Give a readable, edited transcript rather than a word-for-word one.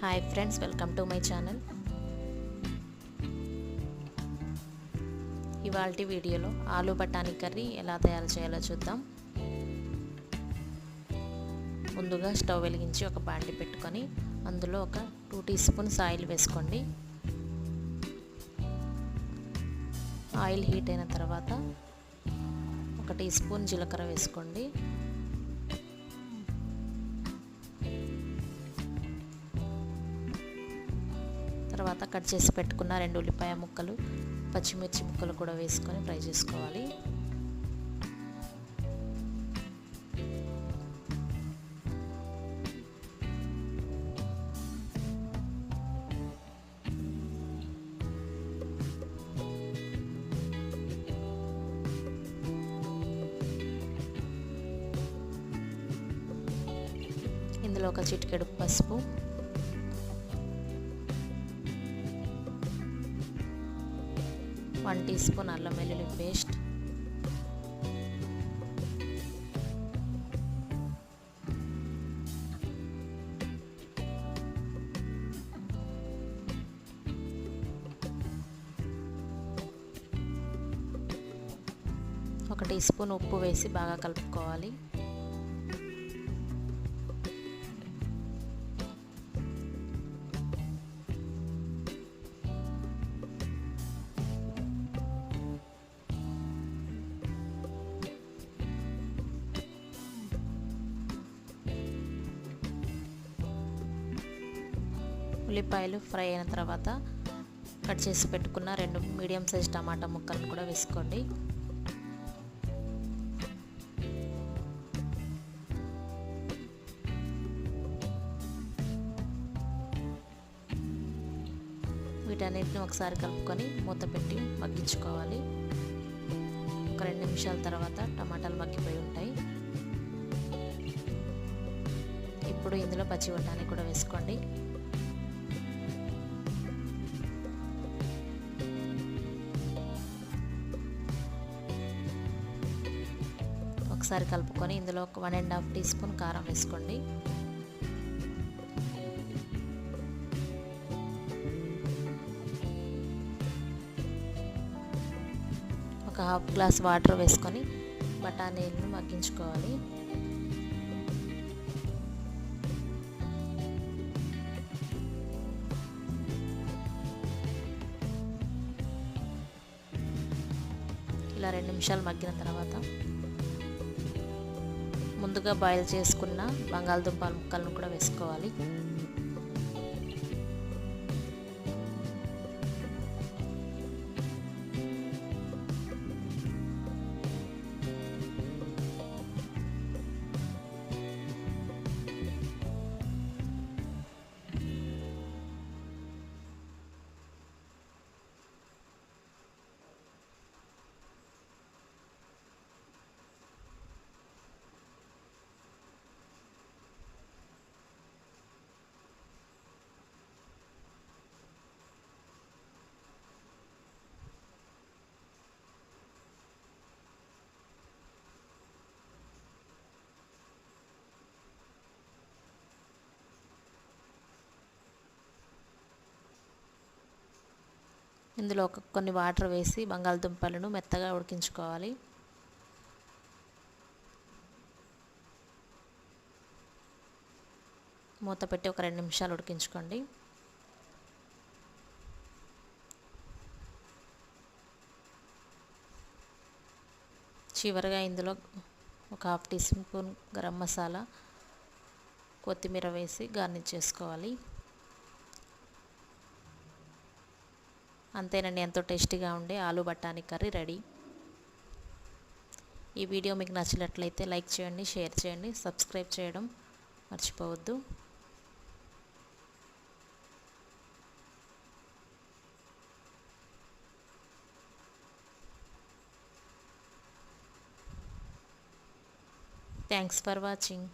Hi friends, welcome to my channel. ఇవాల్టి వీడియోలో ఆలూ బఠానీ కర్రీ ఎలా తయారు చేయాలో చూద్దాం. ముందుగా స్టవ్ వెలిగించి ఒక బాండి పెట్టుకొని అందులో ఒక 2 టీ స్పూన్స్ ఆయిల్ వేసుకోండి. ఆయిల్ హీట్ అయిన తర్వాత 1 టీ స్పూన్ జీలకర్ర వేసుకోండి. తర్వాత కట్ చేసి పెట్టుకున్న 2 ఉల్లిపాయ ముక్కలు, పచ్చిమిర్చి ముక్కలు కూడా వేసుకొని ఫ్రై చేసుకోవాలి. ఇందులో ఒక చిటికెడు పసుపు, వన్ టీ స్పూన్ అల్లం వెల్లుల్లి పేస్ట్, ఒక టీ స్పూన్ ఉప్పు వేసి బాగా కలుపుకోవాలి. ఉల్లిపాయలు ఫ్రై అయిన తర్వాత కట్ చేసి పెట్టుకున్న 2 మీడియం సైజ్ టమాటా ముక్కలను కూడా వేసుకోండి. వీటన్నిటిని ఒకసారి కలుపుకొని మూత పెట్టి మగ్గించుకోవాలి. ఒక 2 నిమిషాల తర్వాత టమాటాలు మగ్గిపోయి ఉంటాయి. ఇప్పుడు ఇందులో పచ్చి బఠానీ కూడా వేసుకోండి. ఒకసారి కలుపుకొని ఇందులో ఒక 1.5 టీ స్పూన్ కారం వేసుకోండి. ఒక హాఫ్ గ్లాస్ వాటర్ వేసుకొని బఠానీలను మగ్గించుకోవాలి. ఇలా 2 నిమిషాలు మగ్గిన తర్వాత ముందుగా బాయిల్ చేసుకున్న బంగాళదుంప ముక్కలను కూడా వేసుకోవాలి. ఇందులో కొన్ని వాటర్ వేసి బంగాళదుంపలను మెత్తగా ఉడికించుకోవాలి. మూత పెట్టి ఒక 2 నిమిషాలు ఉడికించుకోండి. చివరగా ఇందులో ఒక half teaspoon garam masala, కొత్తిమీర వేసి గార్నిష్ చేసుకోవాలి. అంతేనండి, ఎంతో టేస్టీగా ఉండే ఆలూ బఠానీ కర్రీ రెడీ. ఈ వీడియో మీకు నచ్చినట్లయితే లైక్ చేయండి, షేర్ చేయండి, సబ్స్క్రైబ్ చేయడం మర్చిపోవద్దు. Thanks for watching.